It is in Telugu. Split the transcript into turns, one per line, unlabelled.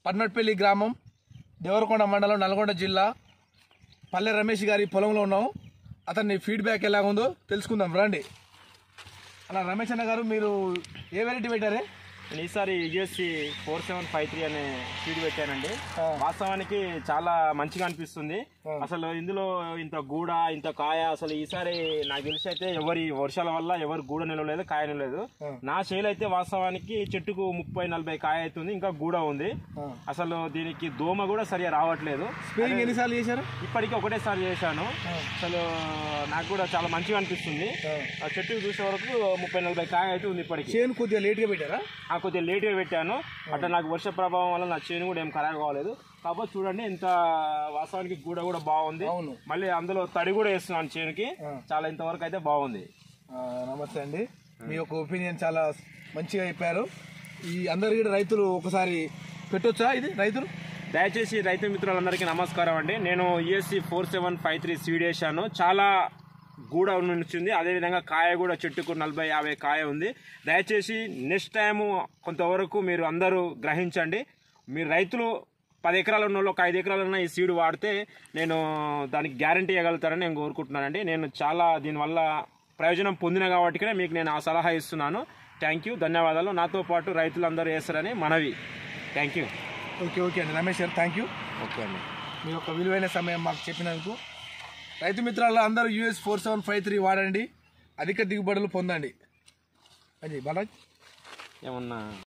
పన్నట్పల్లి గ్రామం, దేవరకొండ మండలం, నల్గొండ జిల్లా. పల్లె రమేష్ గారి పొలంలో ఉన్నాం. అతని ఫీడ్బ్యాక్ ఎలా ఉందో తెలుసుకుందాం రండి. అలా రమేష్ అన్న గారు, మీరు ఏ వెరైటీ పెట్టారే?
నేను ఈసారి యుఎస్సి 4753 అనే సీడ్ పెట్టానండి. వాస్తవానికి చాలా మంచిగా అనిపిస్తుంది. అసలు ఇందులో ఇంత గూడ, ఇంత కాయ, అసలు ఈసారి నాకు తెలిసి అయితే ఎవరి వర్షాల వల్ల ఎవరు గూడ నిలవలేదు, కాయ నిలవలేదు. నా చేలు అయితే వాస్తవానికి చెట్టుకు 30-40 కాయ అవుతుంది, ఇంకా గూడ ఉంది. అసలు దీనికి దోమ కూడా సరిగా రావట్లేదు.
స్ప్రేయింగ్ ఎన్నిసార్లు చేశారు?
ఇప్పటికీ ఒకటేసారి చేశాను. అసలు నాకు కూడా చాలా మంచిగా అనిపిస్తుంది. ఆ చెట్టుకు చూసే వరకు 30-40 కాయ అయితే ఉంది. ఇప్పటికి
చేను కొద్దిగా లేట్గా పెట్టారా?
కొద్దిగా లేట్గా పెట్టాను. అట్లా నాకు వర్ష ప్రభావం వల్ల నా చేను కూడా ఏం ఖరాబ్ కావలేదు. కాకపోతే చూడండి, ఇంత వాస్తవానికి గూడ కూడా బాగుంది. మళ్ళీ అందులో తడి కూడా వేస్తున్నాను చేనుకి. చాలా ఇంతవరకు అయితే బాగుంది.
నమస్తే అండి, మీ యొక్క ఒపీనియన్ చాలా మంచిగా చెప్పారు. ఈ అందరికీ రైతులు ఒకసారి పెట్టొచ్చా ఇది? రైతులు
దయచేసి రైతు మిత్రులందరికీ నమస్కారం అండి. నేను యుఎస్సి 4753 సీడ్ వేసాను. చాలా గూడ ఉంచింది. అదేవిధంగా కాయ కూడా చెట్టుకు 40-50 కాయ ఉంది. దయచేసి నెక్స్ట్ టైము కొంతవరకు మీరు అందరూ గ్రహించండి. మీరు రైతులు 10 ఎకరాలు ఉన్న వాళ్ళు 5 ఎకరాలన్నా ఈ సీడ్ వాడితే నేను దానికి గ్యారంటీ ఇవ్వగలుగుతారని నేను కోరుకుంటున్నానండి. నేను చాలా దీనివల్ల ప్రయోజనం పొందిన కాబట్టి మీకు నేను ఆ సలహా ఇస్తున్నాను. థ్యాంక్ యూ, ధన్యవాదాలు. నాతో పాటు రైతులందరూ వేస్తారని మనవి. Thank you.
ఓకే అండి రమేష్ గారు, థ్యాంక్ యూ.
ఓకే అండి,
మీ యొక్క విలువైన సమయం మాకు చెప్పినందుకు. రైతు మిత్రులు అందరూ US 4753 వాడండి, అధిక దిగుబడులు పొందండి. అజయ్ బాలాజ్
ఏమన్నా